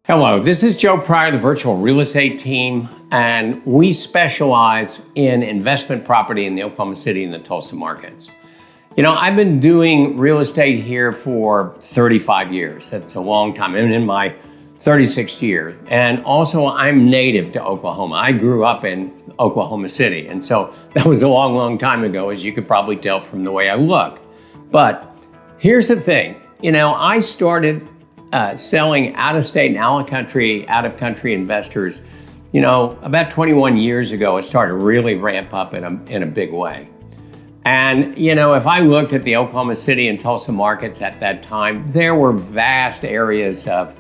Hello, this is Joe Pryor, the virtual real estate team, and we specialize in investment property in the Oklahoma City and the Tulsa markets. You know, I've been doing real estate here for 35 years. That's a long time. I'm in my 36th year. And also, I'm native to Oklahoma. I grew up in Oklahoma City. And so that was a long, long time ago, as you could probably tell from the way I look. But here's the thing. You know, I started selling out-of-state and out-of-country investors, you know, about 21 years ago. It started to really ramp up in a big way. And, you know, if I looked at the Oklahoma City and Tulsa markets at that time, there were vast areas of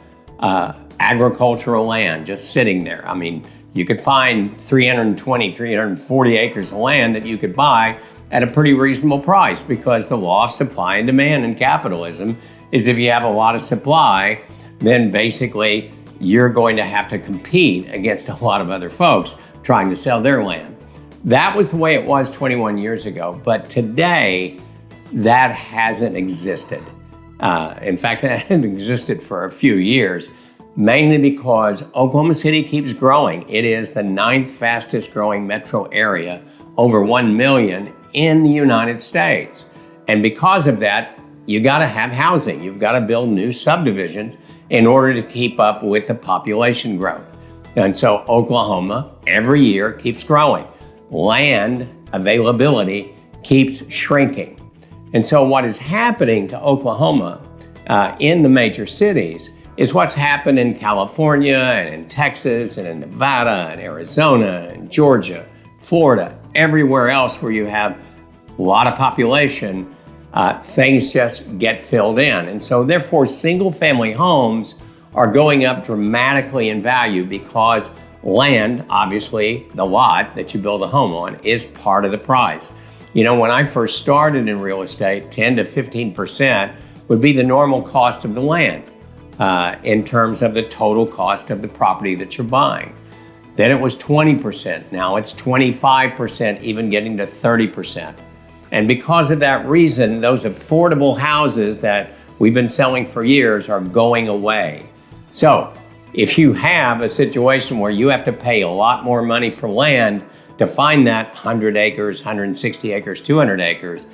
agricultural land just sitting there. I mean, you could find 340 acres of land that you could buy at a pretty reasonable price, because the law of supply and demand in capitalism is if you have a lot of supply, then basically you're going to have to compete against a lot of other folks trying to sell their land. That was the way it was 21 years ago, but today that hasn't existed. In fact, it hasn't existed for a few years, mainly because Oklahoma City keeps growing. It is the 9th fastest growing metro area, over 1 million in the United States. And because of that, you got to have housing. You've got to build new subdivisions in order to keep up with the population growth. And so Oklahoma every year keeps growing. Land availability keeps shrinking. And so what is happening to Oklahoma in the major cities is what's happened in California and in Texas and in Nevada and Arizona and Georgia, Florida, everywhere else where you have a lot of population. Things just get filled in. And so therefore, single family homes are going up dramatically in value because land, obviously the lot that you build a home on, is part of the price. You know, when I first started in real estate, 10 to 15% would be the normal cost of the land in terms of the total cost of the property that you're buying. Then it was 20%. Now it's 25%, even getting to 30%. And because of that reason, those affordable houses that we've been selling for years are going away. So if you have a situation where you have to pay a lot more money for land to find that 100 acres, 160 acres, 200 acres,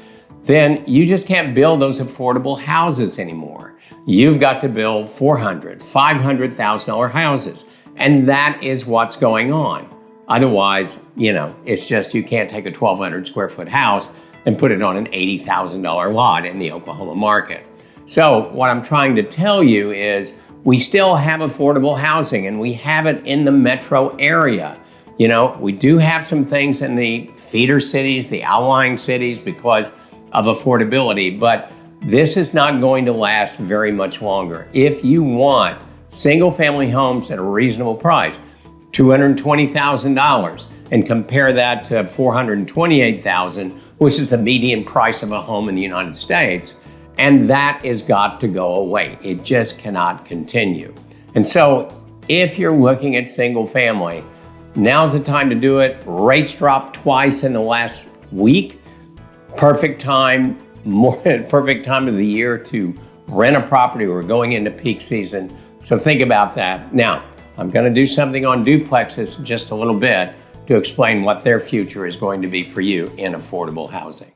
then you just can't build those affordable houses anymore. You've got to build $400,000, $500,000 houses. And that is what's going on. Otherwise, you know, it's just you can't take a 1,200 square foot house and put it on an $80,000 lot in the Oklahoma market. So what I'm trying to tell you is we still have affordable housing, and we have it in the metro area. You know, we do have some things in the feeder cities, the outlying cities, because of affordability, but this is not going to last very much longer. If you want single family homes at a reasonable price, $220,000, and compare that to $428,000, which is the median price of a home in the United States, and that has got to go away. It just cannot continue. And so if you're looking at single family, now's the time to do it. Rates dropped twice in the last week. Perfect time of the year to rent a property. We're going into peak season. So think about that. Now, I'm going to do something on duplexes in just a little bit to explain what their future is going to be for you in affordable housing.